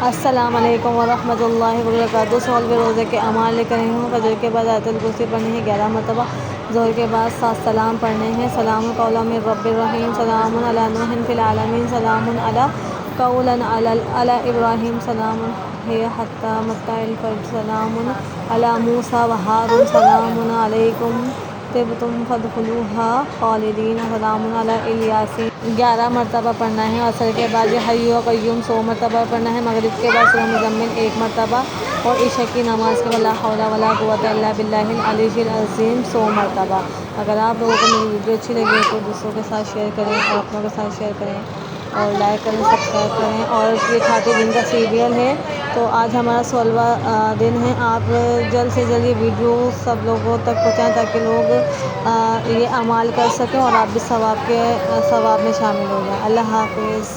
السلام علیکم ورحمۃ اللہ وبرکاتہ۔ سالوے روزے کے اعمال لکھ رہی ہوں۔ فجر کے بعد آیت الکرسی پڑھنی ہے 11 مرتبہ۔ ظہر کے بعد 7 سلام پڑھنے ہیں۔ سلام قولا من رب الرحیم، سلام علی نوح فی العالمین، سلام علی قولا علی ابراہیم، سلام ہی حتی مطلع الفجر، سلام علی موسیٰ و ہارون، سلام علیکم طبتم فادخلوہا خالدین، سلام علی الیاسین۔ 11 مرتبہ پڑھنا ہے۔ عصر کے بعد یا حی یا قیوم 100 مرتبہ پڑھنا ہے۔ مغرب کے بعد سورہ مزمل 1 مرتبہ، اور عشاء کی نماز کے بعد لا حول ولا قوۃ الا باللہ العلی العظیم 100 مرتبہ۔ اگر آپ لوگوں کو میری ویڈیو اچھی لگی تو دوسروں کے ساتھ شیئر کریں اور اپنوں کے ساتھ شیئر کریں اور لائک کریں، سبسکرائب کریں۔ اور یہ کھاتے دن کا سیریل ہے، تو آج ہمارا 16واں دن ہے۔ آپ جلد سے جلد یہ ویڈیو سب لوگوں تک پہنچائیں تاکہ لوگ یہ اعمال کر سکیں اور آپ بھی ثواب میں شامل ہو جائیں۔ اللہ حافظ۔